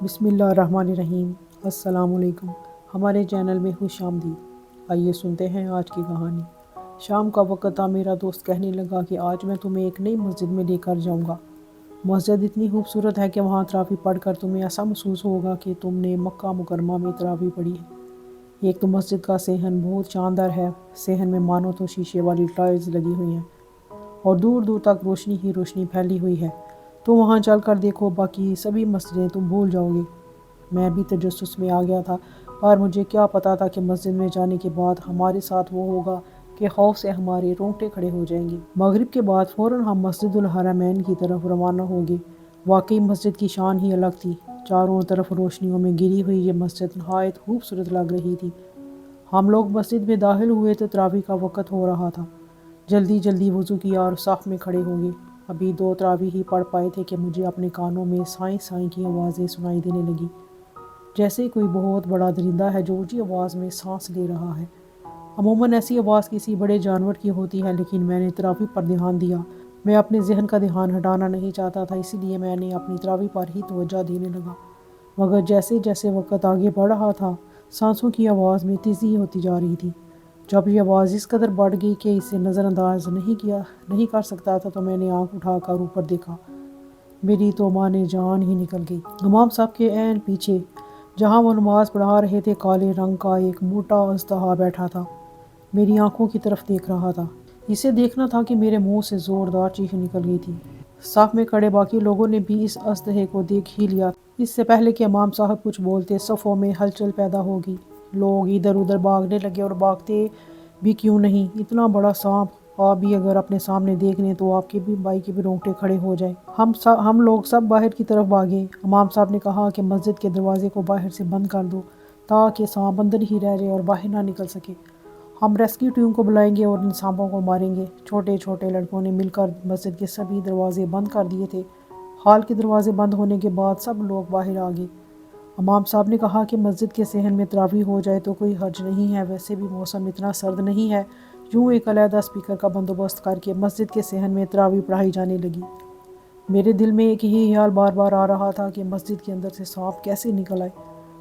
بسم اللہ الرحمن الرحیم۔ السلام علیکم، ہمارے چینل میں خوش آمدید۔ آئیے سنتے ہیں آج کی کہانی۔ شام کا وقت تھا، میرا دوست کہنے لگا کہ آج میں تمہیں ایک نئی مسجد میں لے کر جاؤں گا۔ مسجد اتنی خوبصورت ہے کہ وہاں تراویح پڑھ کر تمہیں ایسا محسوس ہوگا کہ تم نے مکہ مکرمہ میں تراویح پڑھی ہے۔ ایک تو مسجد کا صحن بہت شاندار ہے، صحن میں مانو تو شیشے والی ٹائلز لگی ہوئی ہیں اور دور دور تک روشنی ہی روشنی پھیلی ہوئی ہے۔ تو وہاں چل کر دیکھو، باقی سبھی مسجدیں تم بھول جاؤ گے۔ میں بھی تجسس میں آ گیا تھا، اور مجھے کیا پتا تھا کہ مسجد میں جانے کے بعد ہمارے ساتھ وہ ہوگا کہ خوف سے ہمارے رونگٹے کھڑے ہو جائیں گے۔ مغرب کے بعد فوراً ہم مسجد الحرمین کی طرف روانہ ہو گئے۔ واقعی مسجد کی شان ہی الگ تھی، چاروں طرف روشنیوں میں گھری ہوئی یہ مسجد نہایت خوبصورت لگ رہی تھی۔ ہم لوگ مسجد میں داخل ہوئے تو تراویح کا وقت ہو رہا تھا۔ جلدی جلدی وضو کیا اور صف میں کھڑے ہو گئے۔ ابھی 2 تراویح ہی پڑھ پائے تھے کہ مجھے اپنے کانوں میں سائیں سائیں کی آوازیں سنائی دینے لگیں، جیسے کوئی بہت بڑا درندہ ہے جو اونچی آواز میں سانس لے رہا ہے۔ عموماً ایسی آواز کسی بڑے جانور کی ہوتی ہے، لیکن میں نے تراویح پر دھیان دیا۔ میں اپنے ذہن کا دھیان ہٹانا نہیں چاہتا تھا، اس لیے میں نے اپنی تراویح پر ہی توجہ دینے لگا۔ مگر جیسے جیسے وقت آگے بڑھ رہا تھا، سانسوں کی آواز میں تیزی ہوتی جا رہی تھی۔ جب یہ آواز اس قدر بڑھ گئی کہ اسے نظر انداز نہیں کر سکتا تھا تو میں نے آنکھ اٹھا کر اوپر دیکھا۔ میری تو مانے جان ہی نکل گئی۔ امام صاحب کے عین پیچھے، جہاں وہ نماز پڑھا رہے تھے، کالے رنگ کا ایک موٹا اژدہا بیٹھا تھا، میری آنکھوں کی طرف دیکھ رہا تھا۔ اسے دیکھنا تھا کہ میرے منہ سے زوردار چیخ نکل گئی تھی۔ صف میں کھڑے باقی لوگوں نے بھی اس اژدہے کو دیکھ ہی لیا تھا۔ اس سے پہلے کہ امام صاحب کچھ بولتے، صفوں میں ہلچل پیدا ہو گئی۔ لوگ ادھر ادھر بھاگنے لگے، اور بھاگتے بھی کیوں نہیں، اتنا بڑا سانپ آپ بھی اگر اپنے سامنے دیکھ لیں تو آپ کے بھی بھائی کے بھی رونگٹے کھڑے ہو جائیں۔ ہم لوگ سب باہر کی طرف بھاگے۔ امام صاحب نے کہا کہ مسجد کے دروازے کو باہر سے بند کر دو تاکہ سانپ اندر ہی رہ جائے اور باہر نہ نکل سکے۔ ہم ریسکیو ٹیم کو بلائیں گے اور ان سانپوں کو ماریں گے۔ چھوٹے چھوٹے لڑکوں نے مل کر مسجد کے سبھی دروازے بند کر دیے تھے۔ ہال کے دروازے بند ہونے کے بعد سب لوگ باہر آ گئے۔ امام صاحب نے کہا کہ مسجد کے صحن میں تراویح ہو جائے تو کوئی حرج نہیں ہے، ویسے بھی موسم اتنا سرد نہیں ہے۔ یوں ایک علیحدہ اسپیکر کا بندوبست کر کے مسجد کے صحن میں تراویح پڑھائی جانے لگی۔ میرے دل میں ایک ہی خیال بار بار آ رہا تھا کہ مسجد کے اندر سے سانپ کیسے نکل آئے۔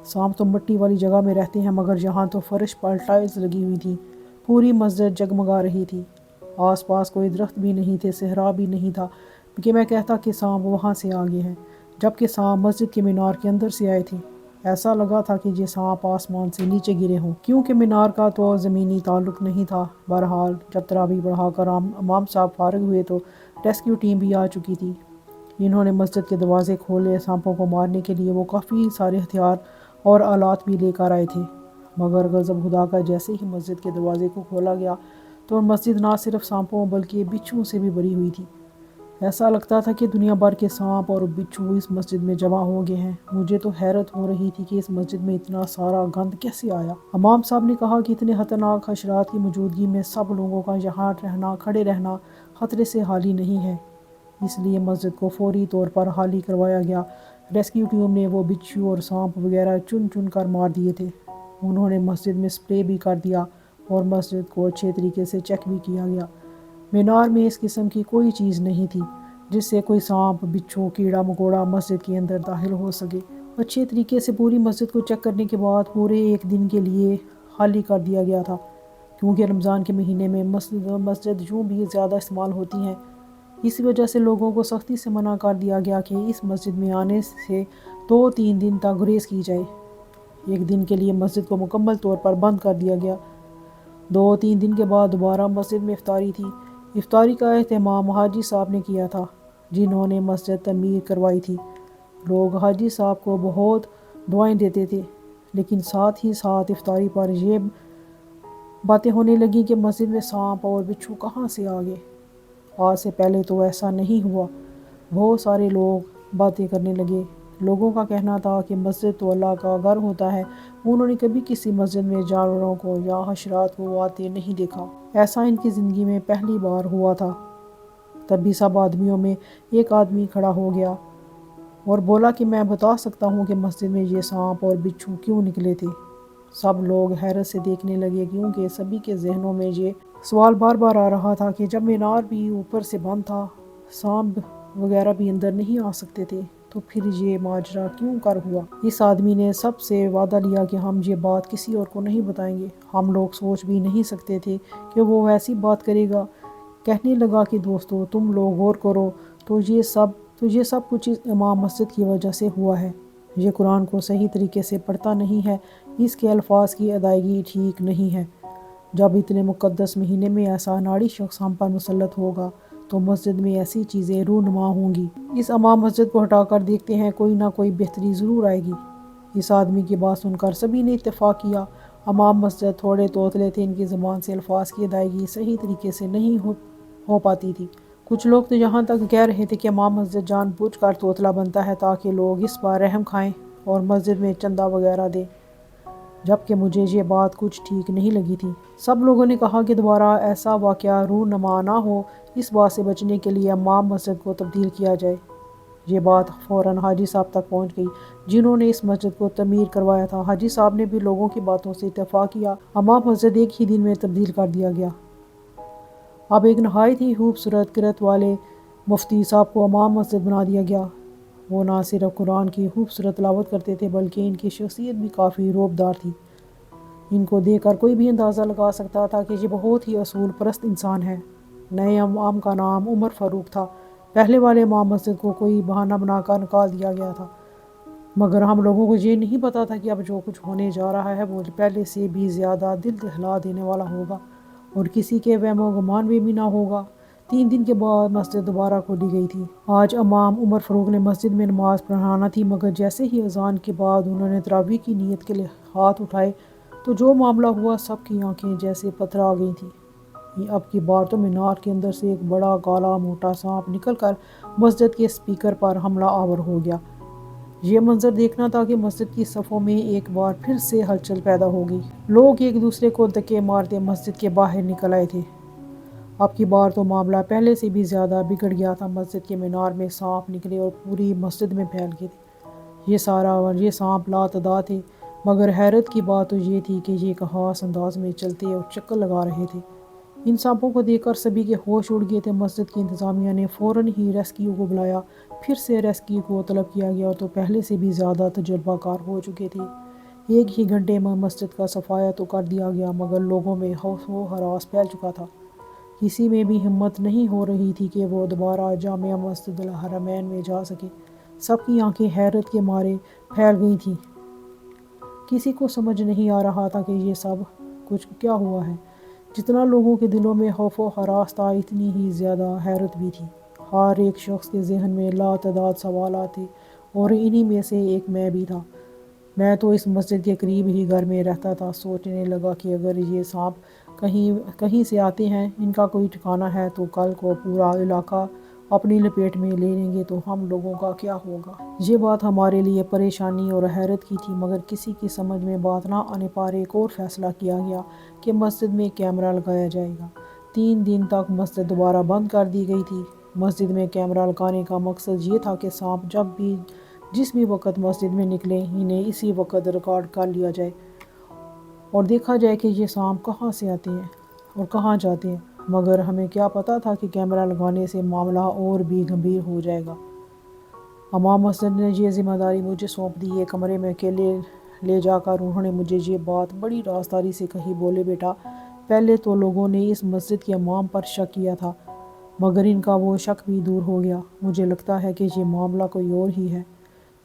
سانپ تو مٹی والی جگہ میں رہتے ہیں، مگر یہاں تو فرش پر ٹائلز لگی ہوئی تھیں۔ پوری مسجد جگمگا رہی تھی۔ آس پاس کوئی درخت بھی نہیں تھے، صحرا بھی نہیں تھا کہ میں کہتا کہ سانپ وہاں سے آ گئے ہیں، جبکہ سانپ مسجد کے مینار کے اندر سے آئے تھے۔ ایسا لگا تھا کہ یہ سانپ آسمان سے نیچے گرے ہوں، کیونکہ مینار کا تو زمینی تعلق نہیں تھا۔ بہرحال جب تراویح پڑھا کر امام صاحب فارغ ہوئے تو ریسکیو ٹیم بھی آ چکی تھی۔ انہوں نے مسجد کے دروازے کھولے۔ سانپوں کو مارنے کے لیے وہ کافی سارے ہتھیار اور آلات بھی لے کر آئے تھے، مگر غضب خدا کا جیسے ہی مسجد کے دروازے کو کھولا گیا تو مسجد نہ صرف سانپوں بلکہ بچھوؤں سے بھی بھری ہوئی تھی۔ ایسا لگتا تھا کہ دنیا بھر کے سانپ اور بچھو اس مسجد میں جمع ہو گئے ہیں۔ مجھے تو حیرت ہو رہی تھی کہ اس مسجد میں اتنا سارا گند کیسے آیا۔ امام صاحب نے کہا کہ اتنے خطرناک حشرات کی موجودگی میں سب لوگوں کا یہاں کھڑے رہنا خطرے سے خالی نہیں ہے، اس لیے مسجد کو فوری طور پر خالی کروایا گیا۔ ریسکیو ٹیم نے وہ بچھو اور سانپ وغیرہ چن چن کر مار دیے تھے۔ انہوں نے مسجد میں سپرے بھی کر دیا اور مسجد کو اچھے طریقے سے چیک بھی کیا گیا۔ مینار میں اس قسم کی کوئی چیز نہیں تھی جس سے کوئی سانپ، بچھو، کیڑا مکوڑا مسجد کے اندر داخل ہو سکے۔ اچھے طریقے سے پوری مسجد کو چیک کرنے کے بعد پورے 1 دن کے لیے خالی کر دیا گیا تھا، کیونکہ رمضان کے مہینے میں مسجد یوں بھی زیادہ استعمال ہوتی ہیں۔ اسی وجہ سے لوگوں کو سختی سے منع کر دیا گیا کہ اس مسجد میں آنے سے 2-3 دن تک گریز کی جائے۔ 1 دن کے لیے مسجد کو مکمل طور پر بند کر دیا گیا۔ 2-3 دن کے بعد دوبارہ مسجد میں افطاری تھی۔ افطاری کا اہتمام حاجی صاحب نے کیا تھا، جنہوں نے مسجد تعمیر کروائی تھی۔ لوگ حاجی صاحب کو بہت دعائیں دیتے تھے، لیکن ساتھ ہی ساتھ افطاری پر یہ باتیں ہونے لگیں کہ مسجد میں سانپ اور بچھو کہاں سے آ گئے۔ آج سے پہلے تو ایسا نہیں ہوا۔ بہت سارے لوگ باتیں کرنے لگے۔ لوگوں کا کہنا تھا کہ مسجد تو اللہ کا گھر ہوتا ہے، انہوں نے کبھی کسی مسجد میں جانوروں کو یا حشرات کو آتے نہیں دیکھا۔ ایسا ان کی زندگی میں پہلی بار ہوا تھا۔ تبھی سب آدمیوں میں ایک آدمی کھڑا ہو گیا اور بولا کہ میں بتا سکتا ہوں کہ مسجد میں یہ سانپ اور بچھو کیوں نکلے تھے۔ سب لوگ حیرت سے دیکھنے لگے، کیونکہ سبھی کے ذہنوں میں یہ سوال بار بار آ رہا تھا کہ جب مینار بھی اوپر سے بند تھا، سانپ وغیرہ بھی اندر نہیں آ سکتے تھے، تو پھر یہ ماجرا کیوں کر ہوا؟ اس آدمی نے سب سے وعدہ لیا کہ ہم یہ بات کسی اور کو نہیں بتائیں گے۔ ہم لوگ سوچ بھی نہیں سکتے تھے کہ وہ ایسی بات کرے گا۔ کہنے لگا کہ دوستو تم لوگ غور کرو تو یہ سب کچھ اس امام مسجد کی وجہ سے ہوا ہے۔ یہ قرآن کو صحیح طریقے سے پڑھتا نہیں ہے، اس کے الفاظ کی ادائیگی ٹھیک نہیں ہے۔ جب اتنے مقدس مہینے میں ایسا ناڑی شخص ہم پر مسلط ہوگا تو مسجد میں ایسی چیزیں رونما ہوں گی۔ اس امام مسجد کو ہٹا کر دیکھتے ہیں، کوئی نہ کوئی بہتری ضرور آئے گی۔ اس آدمی کی بات سن کر سبھی نے اتفاق کیا۔ امام مسجد تھوڑے توتلے تھے، ان کی زبان سے الفاظ کی ادائیگی صحیح طریقے سے نہیں ہو پاتی تھی۔ کچھ لوگ تو یہاں تک کہہ رہے تھے کہ امام مسجد جان بوجھ کر توتلا بنتا ہے تاکہ لوگ اس پر رحم کھائیں اور مسجد میں چندہ وغیرہ دیں، جبکہ مجھے یہ بات کچھ ٹھیک نہیں لگی تھی۔ سب لوگوں نے کہا کہ دوبارہ ایسا واقعہ رونما نہ ہو، اس بات سے بچنے کے لیے امام مسجد کو تبدیل کیا جائے۔ یہ بات فوراً حاجی صاحب تک پہنچ گئی، جنہوں نے اس مسجد کو تعمیر کروایا تھا۔ حاجی صاحب نے بھی لوگوں کی باتوں سے اتفاق کیا۔ امام مسجد ایک ہی دن میں تبدیل کر دیا گیا۔ اب ایک نہایت ہی خوبصورت قرت والے مفتی صاحب کو امام مسجد بنا دیا گیا۔ وہ نہ صرف قرآن کی خوبصورت تلاوت کرتے تھے بلکہ ان کی شخصیت بھی کافی رعبدار تھی۔ ان کو دیکھ کر کوئی بھی اندازہ لگا سکتا تھا کہ یہ بہت ہی اصول پرست انسان ہے۔ نئے امام کا نام عمر فاروق تھا۔ پہلے والے امام مسجد کو کوئی بہانہ بنا کر نکال دیا گیا تھا، مگر ہم لوگوں کو یہ نہیں پتا تھا کہ اب جو کچھ ہونے جا رہا ہے وہ پہلے سے بھی زیادہ دل دہلا دینے والا ہوگا اور کسی کے وہم و گمان میں بھی نہ ہوگا۔ 3 دن کے بعد مسجد دوبارہ کھولی گئی تھی۔ آج امام عمر فاروق نے مسجد میں نماز پڑھانا تھی، مگر جیسے ہی اذان کے بعد انہوں نے تراویح کی نیت کے لیے ہاتھ اٹھائے تو جو معاملہ ہوا، سب کی آنکھیں جیسے پتھر آ گئی تھیں۔ اب کی بار تو مینار کے اندر سے ایک بڑا کالا موٹا سانپ نکل کر مسجد کے اسپیکر پر حملہ آور ہو گیا۔ یہ منظر دیکھنا تھا کہ مسجد کی صفوں میں ایک بار پھر سے ہلچل پیدا ہو گئی۔ لوگ ایک دوسرے کو دھکے مارتے مسجد کے باہر نکل آئے تھے۔ اب کی بار تو معاملہ پہلے سے بھی زیادہ بگڑ گیا تھا۔ مسجد کے مینار میں سانپ نکلے اور پوری مسجد میں پھیل گئے تھے۔ یہ سانپ لاتعداد تھے، مگر حیرت کی بات تو یہ تھی کہ یہ خاص انداز میں چلتے اور چکر لگا رہے تھے۔ ان سانپوں کو دیکھ کر سبھی کے ہوش اڑ گئے تھے۔ مسجد کی انتظامیہ نے فوراً ہی ریسکیو کو بلایا۔ پھر سے ریسکیو کو طلب کیا گیا تو پہلے سے بھی زیادہ تجربہ کار ہو چکے تھے۔ 1 ہی گھنٹے میں مسجد کا صفایا تو کر دیا گیا، مگر لوگوں میں خوف و ہراس پھیل چکا تھا۔ کسی میں بھی ہمت نہیں ہو رہی تھی کہ وہ دوبارہ جامع مسجد الحرمین میں جا سکے۔ سب کی آنکھیں حیرت کے مارے پھیل گئی تھیں۔ کسی کو سمجھ نہیں آ رہا تھا کہ یہ سب کچھ کیا ہوا ہے۔ جتنا لوگوں کے دلوں میں خوف و ہراس تھا، اتنی ہی زیادہ حیرت بھی تھی۔ ہر ایک شخص کے ذہن میں لاتعداد سوالات تھے اور انہی میں سے ایک میں بھی تھا۔ میں تو اس مسجد کے قریب ہی گھر میں رہتا تھا۔ سوچنے لگا کہ اگر یہ سانپ کہیں سے آتے ہیں، ان کا کوئی ٹھکانہ ہے، تو کل کو پورا علاقہ اپنی لپیٹ میں لے لیں گے تو ہم لوگوں کا کیا ہوگا؟ یہ بات ہمارے لیے پریشانی اور حیرت کی تھی، مگر کسی کی سمجھ میں بات نہ آنے پر ایک اور فیصلہ کیا گیا کہ مسجد میں کیمرہ لگایا جائے گا۔ 3 دن تک مسجد دوبارہ بند کر دی گئی تھی۔ مسجد میں کیمرہ لگانے کا مقصد یہ تھا کہ سانپ جس بھی وقت مسجد میں نکلیں، انہیں اسی وقت ریکارڈ کر لیا جائے اور دیکھا جائے کہ یہ سانپ کہاں سے آتے ہیں اور کہاں جاتے ہیں۔ مگر ہمیں کیا پتہ تھا کہ کیمرہ لگانے سے معاملہ اور بھی گمبھیر ہو جائے گا۔ امام مسجد نے یہ ذمہ داری مجھے سونپ دی۔ ایک کمرے میں اکیلے لے جا کر انہوں نے مجھے یہ بات بڑی رازداری سے کہی۔ بولے بیٹا، پہلے تو لوگوں نے اس مسجد کے امام پر شک کیا تھا، مگر ان کا وہ شک بھی دور ہو گیا۔ مجھے لگتا ہے کہ یہ معاملہ کوئی اور ہی ہے۔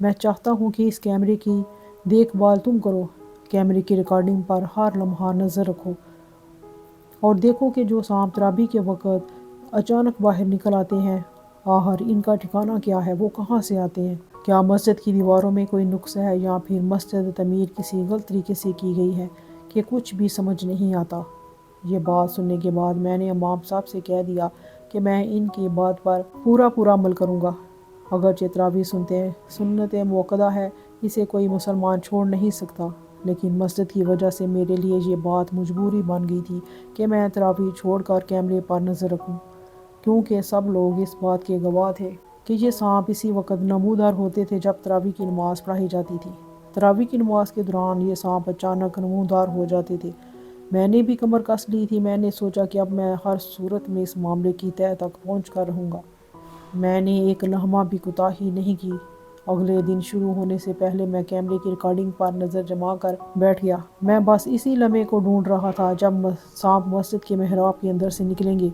میں چاہتا ہوں کہ اس کیمرے کی دیکھ بھال تم کرو، کیمرے کی ریکارڈنگ پر ہر لمحہ نظر رکھو اور دیکھو کہ جو سانپ تراویح کے وقت اچانک باہر نکل آتے ہیں، آخر ان کا ٹھکانہ کیا ہے، وہ کہاں سے آتے ہیں؟ کیا مسجد کی دیواروں میں کوئی نقص ہے یا پھر مسجد تعمیر کسی غلط طریقے سے کی گئی ہے کہ کچھ بھی سمجھ نہیں آتا؟ یہ بات سننے کے بعد میں نے امام صاحب سے کہہ دیا کہ میں ان کی بات پر پورا عمل کروں گا۔ اگرچہ تراویح سنت موقدہ ہے، اسے کوئی مسلمان چھوڑ نہیں سکتا، لیکن مسجد کی وجہ سے میرے لیے یہ بات مجبوری بن گئی تھی کہ میں تراویح چھوڑ کر کیمرے پر نظر رکھوں، کیونکہ سب لوگ اس بات کے گواہ تھے کہ یہ سانپ اسی وقت نمودار ہوتے تھے جب تراویح کی نماز پڑھائی جاتی تھی۔ تراویح کی نماز کے دوران یہ سانپ اچانک نمودار ہو جاتے تھے۔ میں نے بھی کمر کس لی تھی۔ میں نے سوچا کہ اب میں ہر صورت میں اس معاملے کی تہہ تک پہنچ کر رہوں گا۔ میں نے ایک لمحہ بھی کوتاہی نہیں کی اگلے دن شروع ہونے سے پہلے میں کیمرے کی ریکارڈنگ پر نظر جما کر بیٹھ گیا۔ میں بس اسی لمحے کو ڈھونڈ رہا تھا جب سانپ مسجد کے محراب کے اندر سے نکلیں گے۔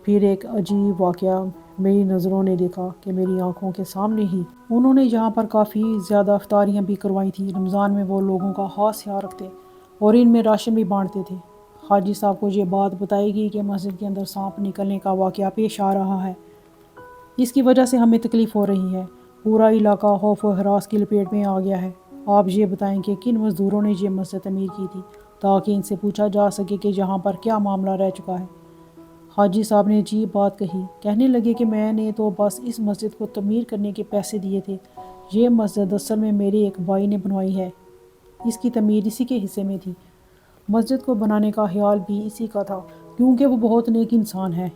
پھر ایک عجیب واقعہ میری نظروں نے دیکھا کہ میری آنکھوں کے سامنے ہی انہوں نے یہاں پر کافی زیادہ افطاریاں بھی کروائی تھیں۔ رمضان میں وہ لوگوں کا خاص خیال رکھتے اور ان میں راشن بھی بانٹتے تھے۔ حاجی صاحب کو یہ بات بتائی گئی کہ مسجد کے اندر سانپ نکلنے کا واقعہ پیش آ رہا ہے، اس کی وجہ سے ہمیں تکلیف ہو رہی ہے، پورا علاقہ خوف و ہراس کی لپیٹ میں آ گیا ہے۔ آپ یہ بتائیں کہ کن مزدوروں نے یہ مسجد تعمیر کی تھی تاکہ ان سے پوچھا جا سکے کہ یہاں پر کیا معاملہ رہ چکا ہے۔ حاجی صاحب نے عجیب بات کہی، کہنے لگے کہ میں نے تو بس اس مسجد کو تعمیر کرنے کے پیسے دیے تھے، یہ مسجد اصل میں میرے ایک بھائی نے بنوائی ہے، اس کی تعمیر اسی کے حصے میں تھی۔ مسجد کو بنانے کا خیال بھی اسی کا تھا کیونکہ وہ بہت نیک انسان ہے،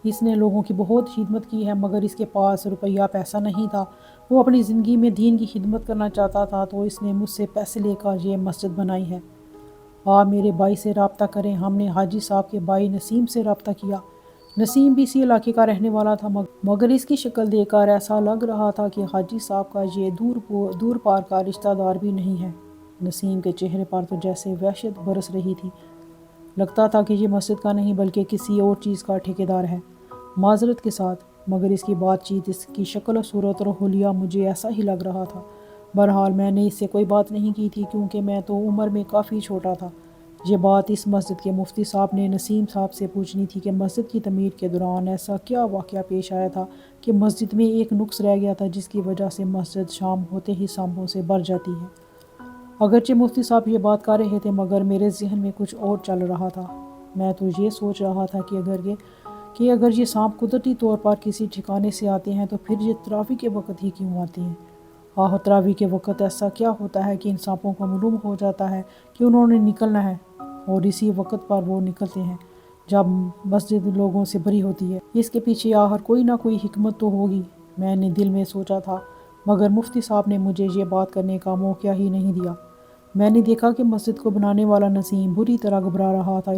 اس نے لوگوں کی بہت خدمت کی ہے، مگر اس کے پاس روپیہ پیسہ نہیں تھا۔ وہ اپنی زندگی میں دین کی خدمت کرنا چاہتا تھا تو اس نے مجھ سے پیسے لے کر یہ مسجد بنائی ہے۔ آپ میرے بھائی سے رابطہ کریں۔ ہم نے حاجی صاحب کے بھائی نسیم سے رابطہ کیا۔ نسیم بھی اسی علاقے کا رہنے والا تھا، مگر اس کی شکل دیکھ کر ایسا لگ رہا تھا کہ حاجی صاحب کا یہ دور پار کا رشتہ دار بھی نہیں ہے۔ نسیم کے چہرے پر تو جیسے وحشت برس رہی تھی، لگتا تھا کہ یہ مسجد کا نہیں بلکہ کسی اور چیز کا ٹھیکیدار ہے۔ معذرت کے ساتھ، مگر اس کی بات چیت، اس کی شکل و صورت اور حلیہ مجھے ایسا ہی لگ رہا تھا۔ بہرحال میں نے اس سے کوئی بات نہیں کی تھی کیونکہ میں تو عمر میں کافی چھوٹا تھا۔ یہ بات اس مسجد کے مفتی صاحب نے نسیم صاحب سے پوچھنی تھی کہ مسجد کی تعمیر کے دوران ایسا کیا واقعہ پیش آیا تھا کہ مسجد میں ایک نقص رہ گیا تھا جس کی وجہ سے مسجد شام ہوتے ہی سانپوں سے بھر جاتی ہے۔ اگرچہ مفتی صاحب یہ بات کر رہے تھے مگر میرے ذہن میں کچھ اور چل رہا تھا۔ میں تو یہ سوچ رہا تھا کہ اگر یہ سانپ قدرتی طور پر کسی ٹھکانے سے آتے ہیں تو پھر یہ تراویح کے وقت ہی کیوں آتے ہیں؟ تراویح کے وقت ایسا کیا ہوتا ہے کہ ان سانپوں کو معلوم ہو جاتا ہے کہ انہوں نے نکلنا ہے اور اسی وقت پر وہ نکلتے ہیں جب مسجد لوگوں سے بھری ہوتی ہے؟ اس کے پیچھے آخر کوئی نہ کوئی حکمت تو ہوگی، میں نے دل میں سوچا تھا، مگر مفتی صاحب نے مجھے یہ بات کرنے کا موقع ہی نہیں دیا۔ میں نے دیکھا کہ مسجد کو بنانے والا نسیم بری طرح گھبرا رہا تھا۔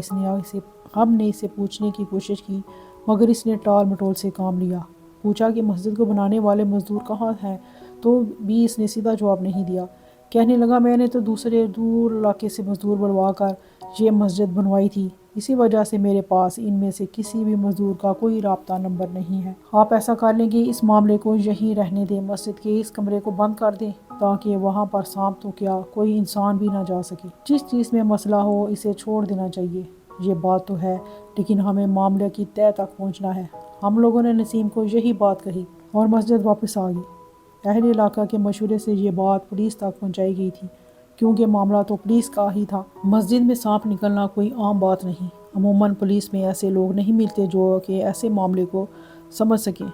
ہم نے اسے پوچھنے کی کوشش کی مگر اس نے ٹال مٹول سے کام لیا۔ پوچھا کہ مسجد کو بنانے والے مزدور کہاں ہیں تو بھی اس نے سیدھا جواب نہیں دیا۔ کہنے لگا، میں نے تو دوسرے دور علاقے سے مزدور بلوا کر یہ مسجد بنوائی تھی، اسی وجہ سے میرے پاس ان میں سے کسی بھی مزدور کا کوئی رابطہ نمبر نہیں ہے۔ آپ ایسا کر لیں کہ اس معاملے کو یہیں رہنے دیں، مسجد کے اس کمرے کو بند کر دیں تاکہ وہاں پر سانپ تو کیا کوئی انسان بھی نہ جا سکے۔ جس چیز میں مسئلہ ہو اسے چھوڑ دینا چاہیے۔ یہ بات تو ہے لیکن ہمیں معاملے کی تہہ تک پہنچنا ہے۔ ہم لوگوں نے نسیم کو یہی بات کہی اور مسجد واپس آ گئی۔ اہل علاقہ کے مشورے سے یہ بات پولیس تک پہنچائی گئی تھی کیونکہ معاملہ تو پولیس کا ہی تھا۔ مسجد میں سانپ نکلنا کوئی عام بات نہیں، عموماً پولیس میں ایسے لوگ نہیں ملتے جو کہ ایسے معاملے کو سمجھ سکیں،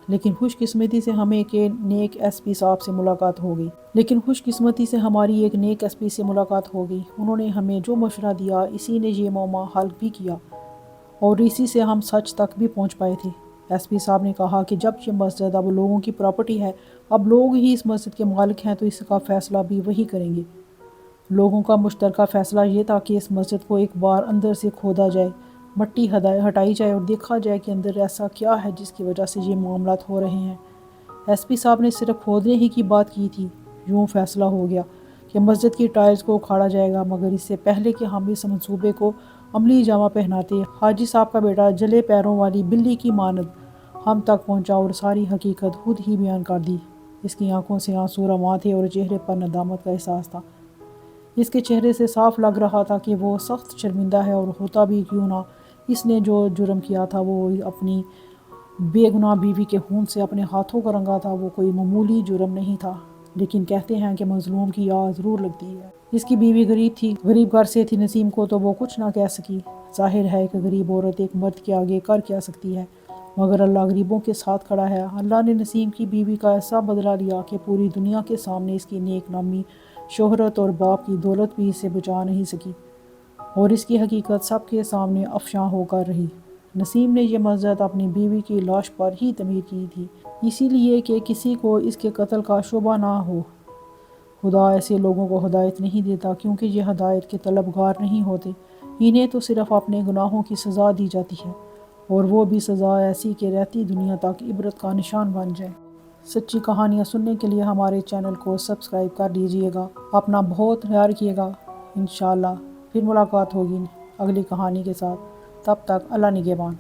لیکن خوش قسمتی سے ہمیں ایک نیک ایس پی صاحب سے ملاقات ہو گئی۔ انہوں نے ہمیں جو مشورہ دیا اسی نے یہ معمہ حل بھی کیا اور اسی سے ہم سچ تک بھی پہنچ پائے تھے۔ ایس پی صاحب نے کہا کہ جب یہ مسجد اب لوگوں کی پراپرٹی ہے، اب لوگ ہی اس مسجد کے مالک ہیں تو اس کا فیصلہ بھی وہی کریں گے۔ لوگوں کا مشترکہ فیصلہ یہ تھا کہ اس مسجد کو ایک بار اندر سے کھودا جائے، مٹی ہٹائی جائے اور دیکھا جائے کہ اندر ایسا کیا ہے جس کی وجہ سے یہ معاملات ہو رہے ہیں۔ ایس پی صاحب نے صرف کھودنے ہی کی بات کی تھی، یوں فیصلہ ہو گیا کہ مسجد کی ٹائلز کو اکھاڑا جائے گا، مگر اس سے پہلے کہ ہم اس منصوبے کو عملی جامہ پہناتے، حاجی صاحب کا بیٹا جلے پیروں والی بلی کی مانند ہم تک پہنچا اور ساری حقیقت خود ہی بیان کر دی۔ اس کی آنکھوں سے آنسو رواں تھے اور چہرے پر ندامت کا احساس تھا۔ اس کے چہرے سے صاف لگ رہا تھا کہ وہ سخت شرمندہ ہے، اور ہوتا بھی کیوں نہ، اس نے جو جرم کیا تھا وہ اپنی بے گناہ بیوی کے خون سے اپنے ہاتھوں کا رنگا تھا، وہ کوئی معمولی جرم نہیں تھا۔ لیکن کہتے ہیں کہ مظلوم کی یاد ضرور لگتی ہے۔ اس کی بیوی غریب تھی، غریب گھر سے تھی، نسیم کو تو وہ کچھ نہ کہہ سکی۔ ظاہر ہے کہ غریب عورت ایک مرد کے آگے کر کیا سکتی ہے، مگر اللہ غریبوں کے ساتھ کھڑا ہے۔ اللہ نے نسیم کی بیوی کا ایسا بدلہ لیا کہ پوری دنیا کے سامنے اس کی نیک نامی، شہرت اور باپ کی دولت بھی اسے بچا نہیں سکی، اور اس کی حقیقت سب کے سامنے افشاں ہو کر رہی۔ نسیم نے یہ مسجد اپنی بیوی کی لاش پر ہی تعمیر کی تھی، اسی لیے کہ کسی کو اس کے قتل کا شبہ نہ ہو۔ خدا ایسے لوگوں کو ہدایت نہیں دیتا کیونکہ یہ ہدایت کے طلبگار نہیں ہوتے، انہیں تو صرف اپنے گناہوں کی سزا دی جاتی ہے، اور وہ بھی سزا ایسی کہ رہتی دنیا تک عبرت کا نشان بن جائے۔ سچی کہانیاں سننے کے لیے ہمارے چینل کو سبسکرائب کر دیجیے گا۔ اپنا بہت خیال رکھیے گا۔ انشاءاللہ پھر ملاقات ہوگی اگلی کہانی کے ساتھ۔ تب تک اللہ نگہبان۔